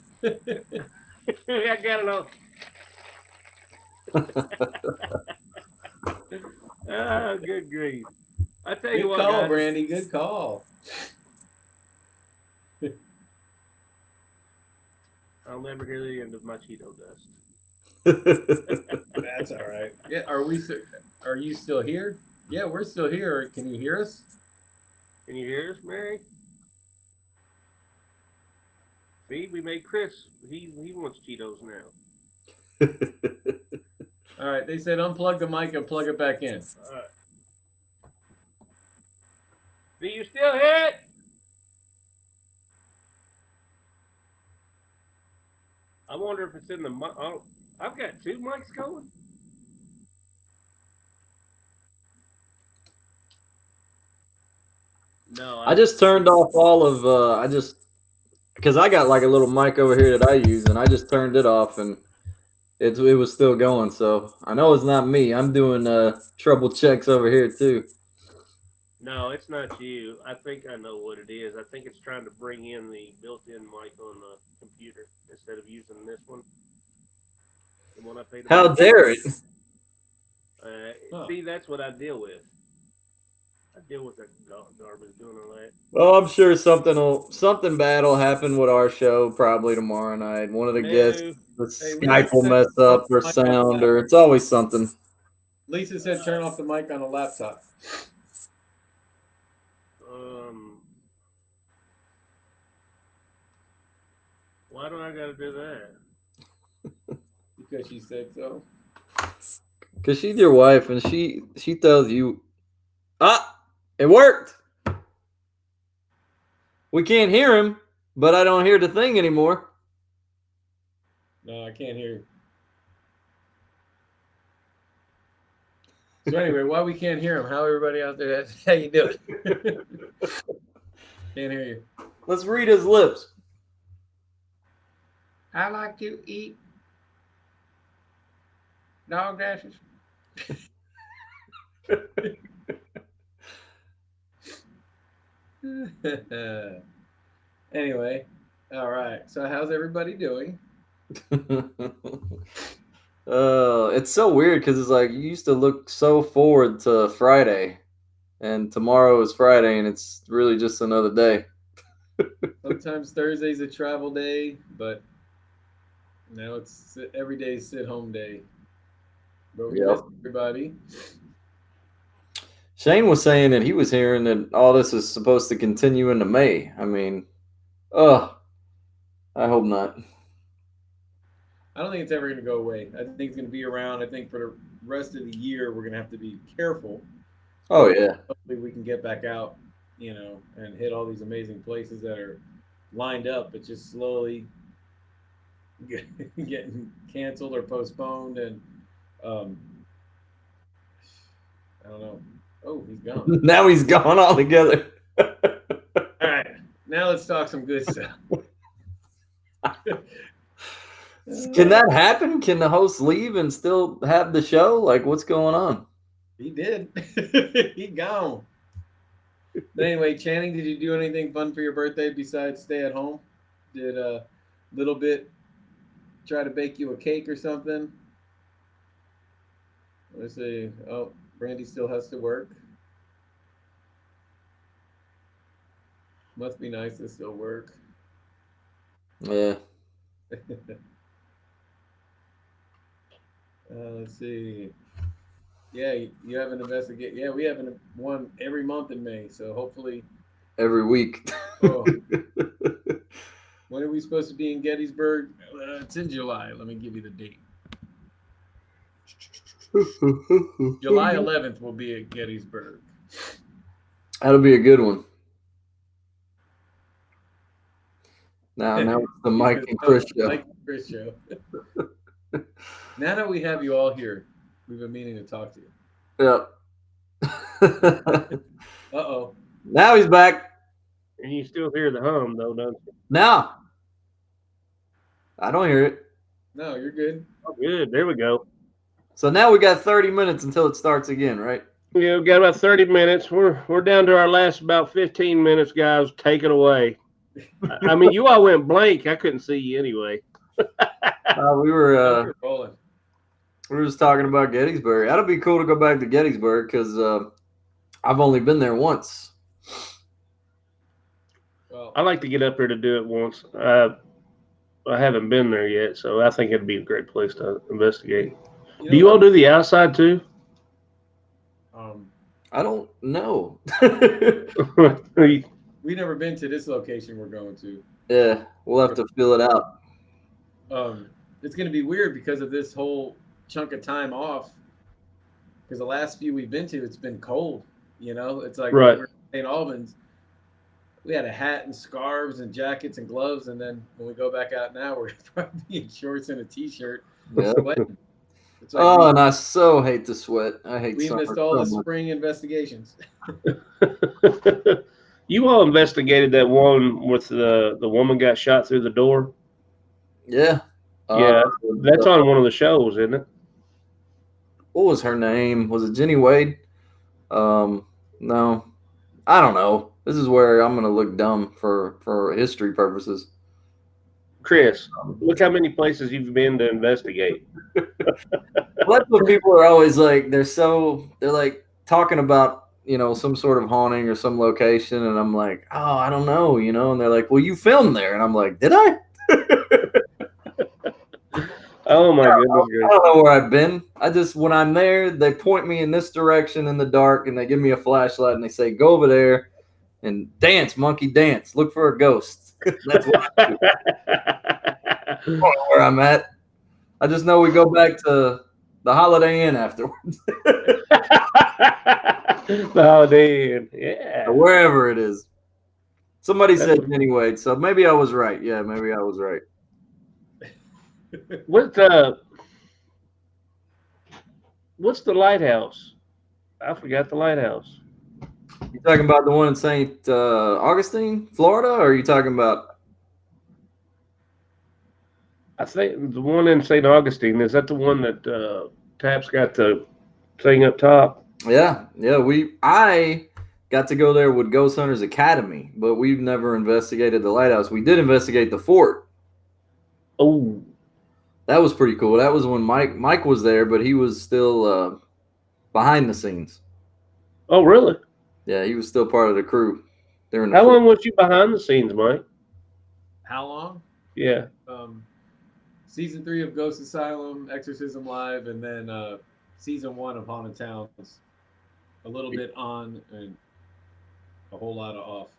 I got it all. Oh, good grief. I tell you what, good call, guys. Brandy. Good call. I'll never hear the end of my Cheeto dust. That's all right. Yeah, are you still here? Yeah, we're still here. Can you hear us? Can you hear us, Mary? See, we made Chris. He wants Cheetos now. All right. They said unplug the mic and plug it back in. All right. Do you still hear it? I wonder if it's in the mic. Oh, I've got 2 mics going. No, I just turned off all of because I got like a little mic over here that I use, and I just turned it off, and it was still going. So I know it's not me. I'm doing trouble checks over here too. No, it's not you. I think I know what it is. I think it's trying to bring in the built-in mic on the computer instead of using this one. The one I paid. How dare it? See, that's what I deal with. I deal with that garbage doing all that. Well, I'm sure something bad will happen with our show probably tomorrow night. One of the guests, the Skype will mess up or sound, or it's always something. Lisa said turn off the mic on the laptop. Why Why do I got to do that? Because she said so. Because she's your wife, and she tells you, it worked. We can't hear him, but I don't hear the thing anymore. No, I can't hear you. So anyway, while we can't hear him, how everybody out there, how you doing? Can't hear you. Let's read his lips. I like to eat dog dashes. Anyway, all right. So how's everybody doing? It's so weird because it's like you used to look so forward to Friday, and tomorrow is Friday, and it's really just another day. Sometimes Thursday's a travel day, but now it's every day sit home day. But we miss everybody. Shane was saying that he was hearing that all this is supposed to continue into May. I mean, I hope not. I don't think it's ever going to go away. I think it's going to be around. I think for the rest of the year, we're going to have to be careful. Oh, yeah. Hopefully we can get back out, and hit all these amazing places that are lined up, but just slowly getting canceled or postponed. And I don't know. Oh, he's gone. Now he's gone altogether. All right. Now let's talk some good stuff. Can that happen? Can the host leave and still have the show? Like, what's going on? He did. He gone. But anyway, Channing, did you do anything fun for your birthday besides stay at home? Did a little bit try to bake you a cake or something? Let's see. Oh, Brandy still has to work. Must be nice to still work. Yeah. Let's see. Yeah, you have an investigate. Yeah, we have one every month in May, so hopefully every week. Oh. When are we supposed to be in Gettysburg? It's in July. Let me give you the date. July 11th will be at Gettysburg. That'll be a good one. Now it's the Mike and Chris show. Mike and Chris show. Now that we have you all here, we've been meaning to talk to you. Yep. Uh-oh. Now he's back. And you still hear the hum, though, don't you? No. I don't hear it. No, you're good. Oh, good. There we go. So now we got 30 minutes until it starts again, right? Yeah, we've got about 30 minutes. We're down to our last about 15 minutes, guys. Take it away. I mean, you all went blank. I couldn't see you anyway. We were just talking about Gettysburg. That'll be cool to go back to Gettysburg because I've only been there once. Well, I like to get up here to do it once. I haven't been there yet, so I think it'd be a great place to investigate. Do you all do the outside too? I don't know. We've never been to this location we're going to. Yeah, we'll have to fill it out. It's going to be weird because of this whole chunk of time off. Because the last few we've been to, it's been cold. It's like right. We're in St. Albans. We had a hat and scarves and jackets and gloves, and then when we go back out now, we're probably in shorts and a t-shirt. Yeah. Sweating. And I so hate to sweat. I hate. We missed all the spring investigations. You all investigated that one with the woman got shot through the door. Yeah. Yeah, that's on one of the shows, isn't it? What was her name? Was it Jenny Wade? No, I don't know. This is where I'm going to look dumb for history purposes. Chris, look how many places you've been to investigate. Well, that's what people are always like. They're like talking about, some sort of haunting or some location. And I'm like, oh, I don't know, and they're like, well, you filmed there. And I'm like, did I? Oh my goodness. I don't know where I've been. When I'm there, they point me in this direction in the dark and they give me a flashlight and they say, go over there and dance, monkey dance. Look for a ghost. That's what I do. where I'm at. I just know we go back to the Holiday Inn afterwards. The Holiday Inn, yeah. Or wherever it is. Somebody said anyway, so maybe I was right. Yeah, maybe I was right. What's the lighthouse? I forgot the lighthouse. You talking about the one in St. Augustine, Florida, or are you talking about? I think the one in St. Augustine. Is that the one that Tap's got the thing up top? Yeah. I got to go there with Ghost Hunters Academy, but we've never investigated the lighthouse. We did investigate the fort. Oh, that was pretty cool. That was when Mike was there, but he was still behind the scenes. Oh, really? Yeah, he was still part of the crew. How long was you behind the scenes, Mike? How long? Yeah. Season 3 of Ghost Asylum, Exorcism Live, and then season 1 of Haunted Towns. A little bit on and a whole lot of off.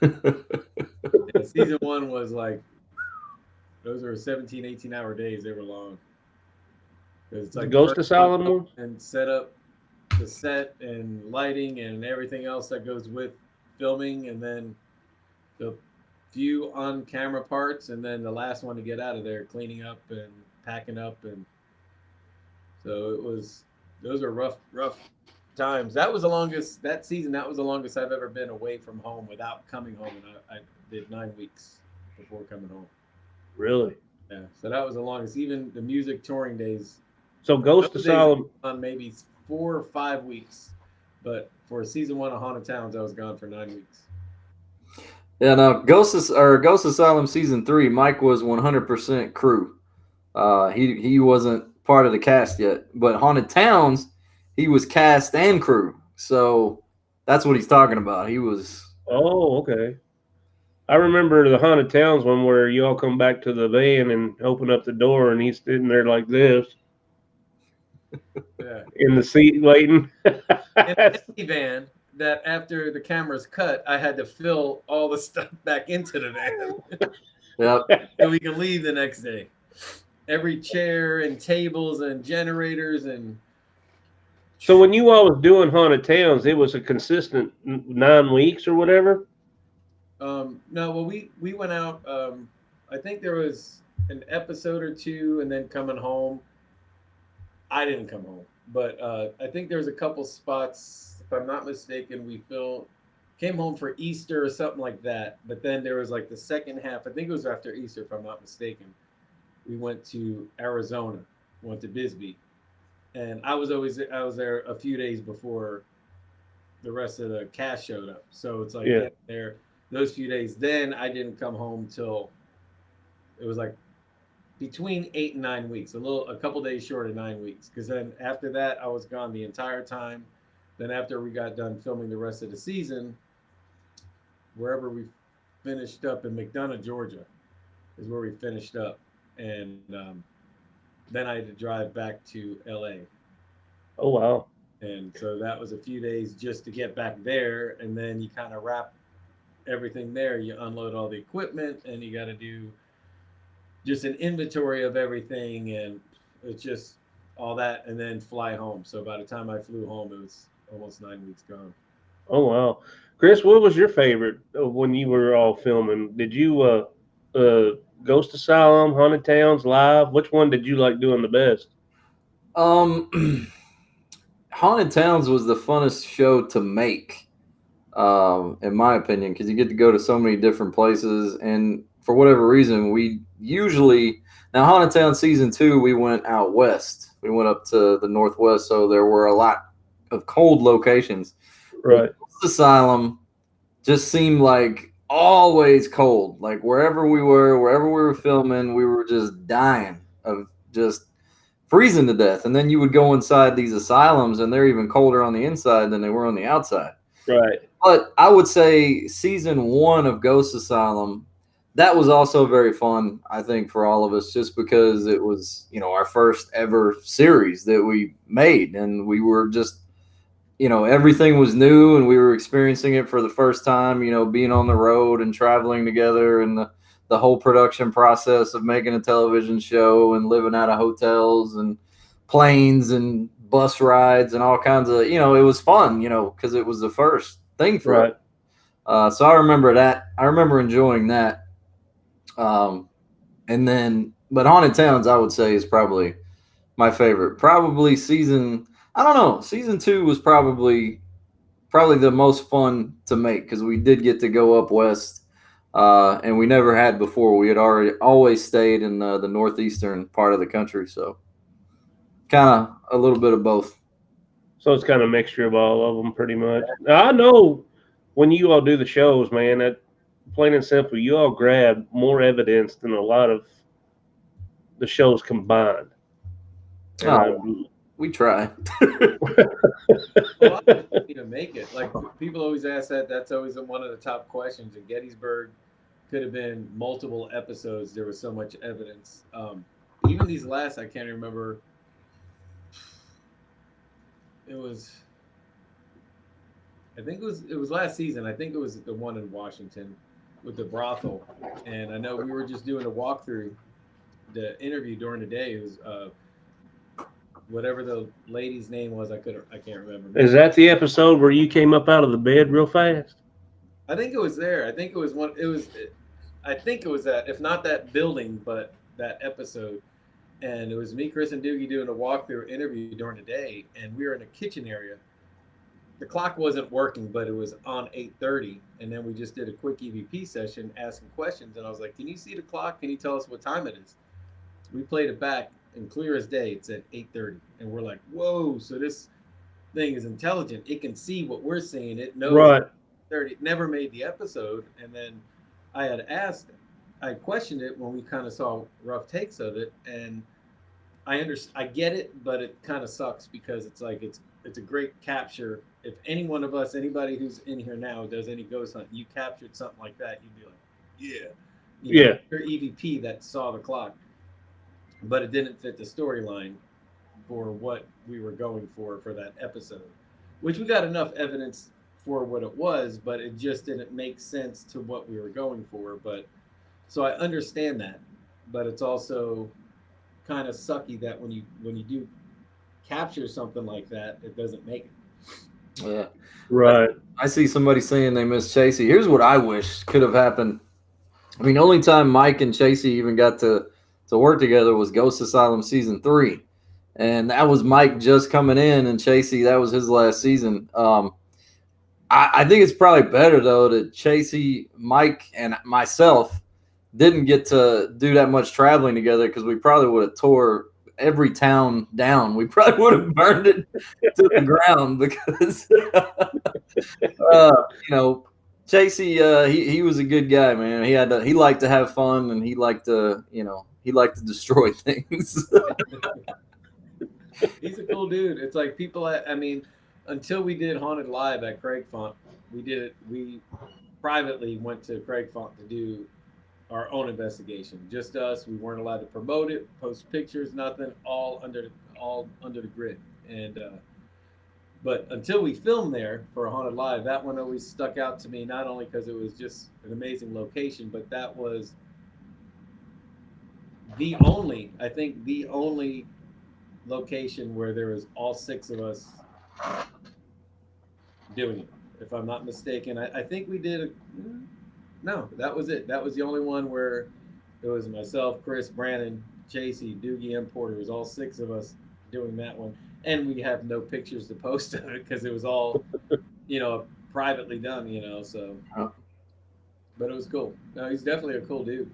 Yeah, season 1 was like, those were 17, 18-hour days. They were long. It's like the Ghost Asylum one? And set up the set and lighting and everything else that goes with filming, and then the few on-camera parts, and then the last one to get out of there, cleaning up and packing up. And so those are rough times. That was the longest, that season, that was the longest I've ever been away from home without coming home, and I did 9 weeks before coming home. Really? Yeah, so that was the longest. Even the music touring days. So Ghost Asylum on maybe 4 or 5 weeks, but for season 1 of Haunted Towns, I was gone for 9 weeks. Yeah, no, Ghost Asylum season 3, Mike was 100% crew. He wasn't part of the cast yet, but Haunted Towns, he was cast and crew. So that's what he's talking about. He was. Oh, okay. I remember the Haunted Towns one where you all come back to the van and open up the door, and he's sitting there like this. Yeah. In the seat waiting. In the van that after the cameras cut, I had to fill all the stuff back into the van. Yep. So we can leave the next day. Every chair and tables and generators and. So when you all was doing Haunted Towns, it was a consistent 9 weeks or whatever? No, well, we went out. I think there was an episode or 2, and then coming home. I didn't come home, but I think there was a couple spots, if I'm not mistaken, we came home for Easter or something like that. But then there was like the second half. I think it was after Easter, if I'm not mistaken. We went to Arizona, went to Bisbee, and I was there a few days before the rest of the cast showed up. So it's like there those few days. Then I didn't come home till it was like between 8 and 9 weeks, a couple days short of 9 weeks. Because then after that, I was gone the entire time. Then after we got done filming the rest of the season, wherever we finished up in McDonough, Georgia, is where we finished up. And then I had to drive back to LA. Oh, wow. And so that was a few days just to get back there. And then you kind of wrap everything there. You unload all the equipment, and you got to do just an inventory of everything, and it's just all that, and then fly home. So by the time I flew home, it was almost 9 weeks gone. Oh, wow. Chris, what was your favorite when you were all filming? Did you Ghost Asylum, Haunted Towns, Live? Which one did you like doing the best? Haunted Towns was the funnest show to make, in my opinion, because you get to go to so many different places, and for whatever reason, we usually now Haunted Town season 2, we went out west. We went up to the Northwest, so there were a lot of cold locations. Right. Ghost Asylum just seemed like always cold. Like wherever we were filming, we were just dying of just freezing to death. And then you would go inside these asylums, and they're even colder on the inside than they were on the outside. Right. But I would say season 1 of Ghost Asylum, that was also very fun, I think, for all of us, just because it was, our first ever series that we made. And we were just, everything was new, and we were experiencing it for the first time, being on the road and traveling together, and the whole production process of making a television show and living out of hotels and planes and bus rides and all kinds of, it was fun, because it was the first thing for Right. it. So I remember that. I remember enjoying that. And then, but Haunted Towns, I would say, is probably my favorite. Probably season 2 was probably the most fun to make because we did get to go up west, and we never had before. We had always stayed in the northeastern part of the country, so kind of a little bit of both. So it's kind of a mixture of all of them, pretty much. I know when you all do the shows, man, that plain and simple, you all grab more evidence than a lot of the shows combined. We try. Well, to make it, like people always ask that. That's always one of the top questions. And Gettysburg could have been multiple episodes. There was so much evidence. Even these last, I can't remember. I think it was last season. I think it was the one in Washington with the brothel. And I know we were just doing a walkthrough, the interview during the day. It was whatever the lady's name was. I can't remember. Is that the episode where you came up out of the bed real fast? I think it was there. I think it was one. I think it was that. If not that building, but that episode. And it was me, Chris, and Doogie doing a walkthrough interview during the day, and we were in a kitchen area. The clock wasn't working, but it was on 8:30, and then we just did a quick EVP session asking questions. And I was like, "Can you see the clock? Can you tell us what time it is?" We played it back, and clear as day, it said 8:30, and we're like, "Whoa!" So this thing is intelligent. It can see what we're seeing. It knows. Right. 30. It never made the episode, and then I questioned it when we kind of saw rough takes of it, and I get it, but it kind of sucks because it's like it's a great capture. If anybody who's in here now does any ghost hunt, you captured something like that, you'd be like, yeah, your EVP that saw the clock, but it didn't fit the storyline for what we were going for that episode, which we got enough evidence for what it was, but it just didn't make sense to what we were going for. But so I understand that, but it's also kind of sucky that when you do capture something like that, it doesn't make it. Yeah, right. I see somebody saying they miss Chasey. Here's what I wish could have happened. I mean, the only time Mike and Chasey even got to work together was Ghost Asylum season 3, and that was Mike just coming in, and Chasey, that was his last season. I think it's probably better though that Chasey, Mike, and myself didn't get to do that much traveling together because we probably would have tore every town down. We probably would have burned it to the ground because Chasey, he was a good guy, man. He liked to have fun, and he liked to destroy things. He's a cool dude. It's like people. I mean, until we did Haunted Live at Craig Font, we privately went to Craig Font to do our own investigation. Just us. We weren't allowed to promote it, post pictures, nothing. All under the grid. And but until we filmed there for a Haunted Live, that one always stuck out to me. Not only because it was just an amazing location, but that was the only location where there was all 6 of us doing it, if I'm not mistaken. I think we did no, that was it. That was the only one where it was myself, Chris, Brandon, Chasey, Doogie, and Porter. It was all 6 of us doing that one. And we have no pictures to post of it because it was all, privately done, so. But it was cool. No, he's definitely a cool dude.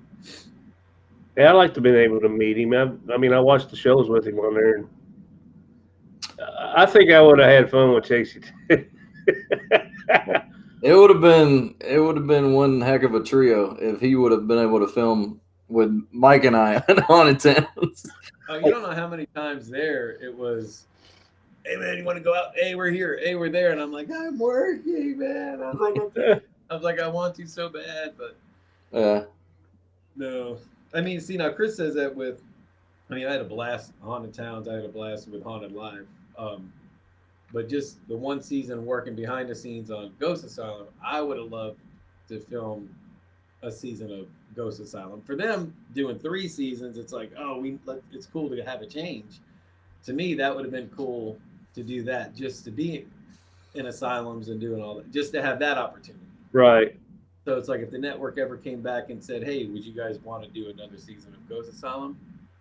Yeah, I like to be able to meet him. I mean, I watched the shows with him on there, and I think I would have had fun with Chasey. It would have been one heck of a trio if he would have been able to film with Mike and I on Haunted Towns. You don't know how many times there it was, "Hey man, you want to go out? Hey, we're here. Hey, we're there." And I'm like, "I'm working, man." I was like, I want to so bad, but no. I mean, see, now Chris says that I had a blast Haunted Towns. I had a blast with Haunted Live. But just the one season working behind the scenes on Ghost Asylum, I would have loved to film a season of Ghost Asylum. For them doing 3 seasons, it's like, oh, it's cool to have a change. To me, that would have been cool to do that, just to be in asylums and doing all that, just to have that opportunity. Right. So it's like if the network ever came back and said, "Hey, would you guys want to do another season of Ghost Asylum?"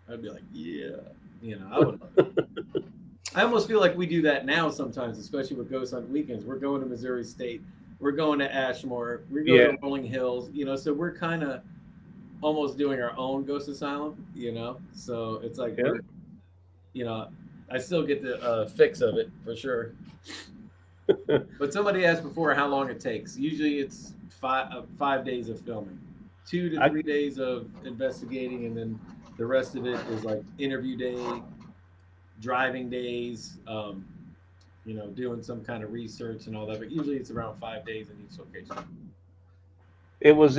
I'd be like, "Yeah," I would love it. I almost feel like we do that now sometimes, especially with Ghost Hunt weekends. We're going to Missouri State, we're going to Ashmore, we're going to Rolling Hills, so we're kind of almost doing our own Ghost Asylum, So it's like we're, I still get the fix of it for sure. But somebody asked before how long it takes. Usually it's 5 days of filming, 2 to 3 days of investigating, and then the rest of it is like interview day, driving days, doing some kind of research and all that. But usually it's around 5 days in each location. It was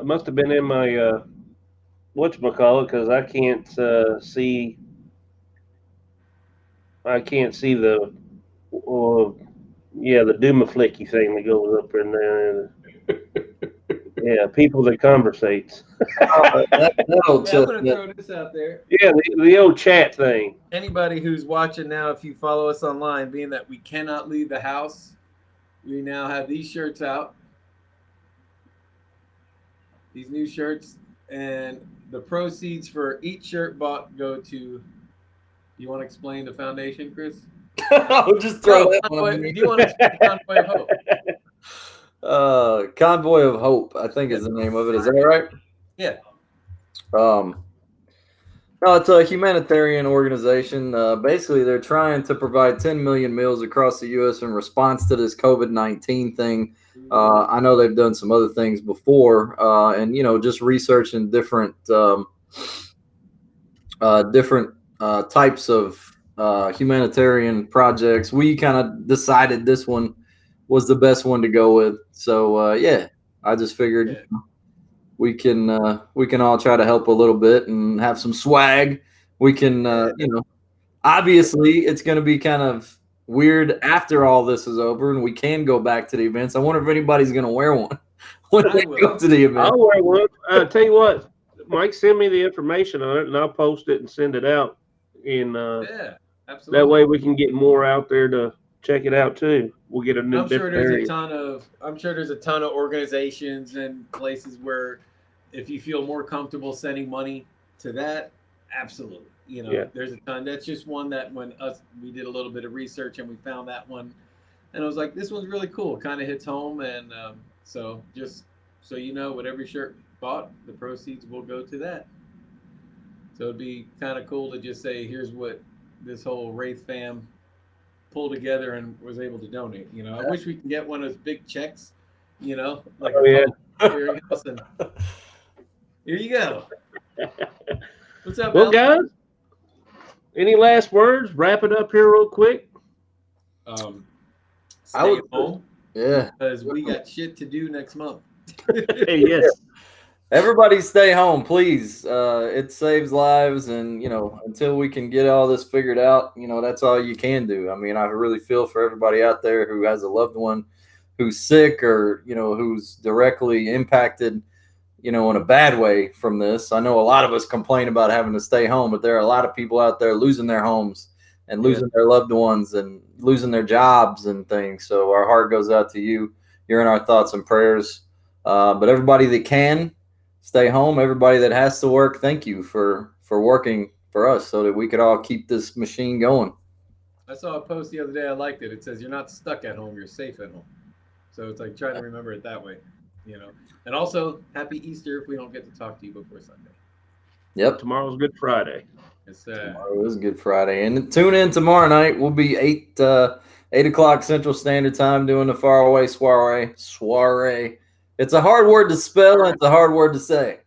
must have been in my whatchamacallit, because I can't see. I can't see the the doomaflicky thing that goes up in there. Yeah, people that conversates. I'm gonna throw this out there. Yeah, the old chat thing. Anybody who's watching now, if you follow us online, being that we cannot leave the house, we now have these shirts out. These new shirts, and the proceeds for each shirt bought go to. You want to explain the foundation, Chris? I'll just throw that one. Do you want to explain Convoy of Hope? Convoy of Hope, I think is the name of it. Is that right? Yeah. No, it's a humanitarian organization. Basically, they're trying to provide 10 million meals across the U.S. in response to this COVID-19 thing. I know they've done some other things before, and just researching different types of humanitarian projects. We kind of decided this one was the best one to go with. So I just figured we can all try to help a little bit and have some swag. We can obviously it's going to be kind of weird after all this is over and we can go back to the events. I wonder if anybody's going to wear one when they go to the event. I'll wear one. Tell you what, Mike, send me the information on it and I'll post it and send it out. Yeah, absolutely. That way we can get more out there to check it out too. We'll get a new. I'm sure there's a ton of organizations and places where, if you feel more comfortable sending money to that, absolutely. There's a ton. That's just one that we did a little bit of research and we found that one, and I was like, this one's really cool. Kind of hits home, and so just so you know, with every shirt bought, the proceeds will go to that. So it'd be kind of cool to just say, here's what this whole Wraith fam pulled together and was able to donate. I wish we can get one of those big checks, like clearinghouse. And here you go. What's up, well, guys? Any last words? Wrap it up here real quick. Stay home. Yeah. Because we got shit to do next month. Yes. Everybody stay home, please. It saves lives, and until we can get all this figured out, that's all you can do. I mean, I really feel for everybody out there who has a loved one who's sick or who's directly impacted, in a bad way from this. I know a lot of us complain about having to stay home, but there are a lot of people out there losing their homes and losing their loved ones and losing their jobs and things. So our heart goes out to you. You're in our thoughts and prayers. But everybody that can, stay home. Everybody that has to work, thank you for working for us so that we could all keep this machine going. I saw a post the other day. I liked it. It says, you're not stuck at home, you're safe at home. So it's like trying to remember it that way, And also, happy Easter if we don't get to talk to you before Sunday. Yep. Tomorrow's Good Friday. Tomorrow is Good Friday. And tune in tomorrow night. We'll be 8 o'clock Central Standard Time doing the Faraway Soiree. It's a hard word to spell and it's a hard word to say.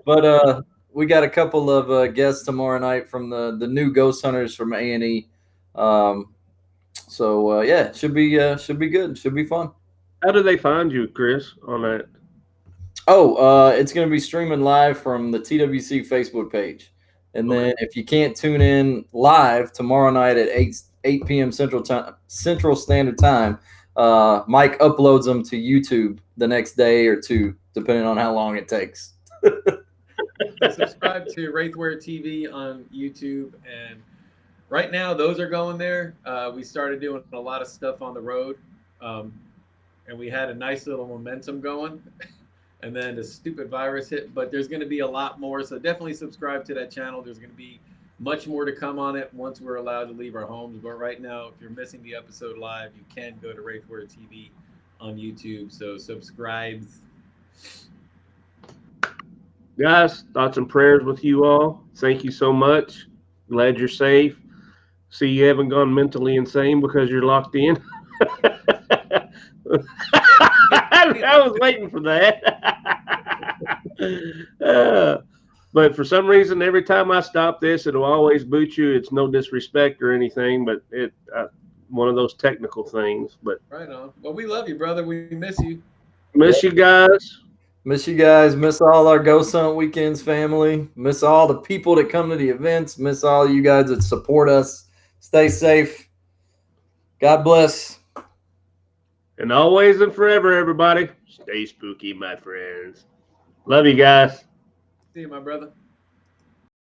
But we got a couple of guests tomorrow night from the new Ghost Hunters from A&E. So it should be good. Should be fun. How do they find you, Chris, on that? It's going to be streaming live from the TWC Facebook page. And then if you can't tune in live tomorrow night at 8 p.m. Central Standard Time, Mike uploads them to YouTube the next day or two depending on how long it takes. So subscribe to Wraithware TV on YouTube, and right now those are going there. We started doing a lot of stuff on the road, and we had a nice little momentum going. And then the stupid virus hit, but there's going to be a lot more. So definitely subscribe to that channel. There's going to be much more to come on it once we're allowed to leave our homes. But right now, if you're missing the episode live, you can go to Wraithware TV on YouTube. So subscribe. Guys, thoughts and prayers with you all. Thank you so much. Glad you're safe. See, you haven't gone mentally insane because you're locked in. I was waiting for that. But for some reason, every time I stop this, it'll always boot you. It's no disrespect or anything, but it one of those technical things. But right on. Well, we love you, brother. We miss you. Miss you guys. Miss you guys. Miss all our Ghost Hunt Weekends family. Miss all the people that come to the events. Miss all you guys that support us. Stay safe. God bless. And always and forever, everybody, stay spooky, my friends. Love you guys. See you, my brother.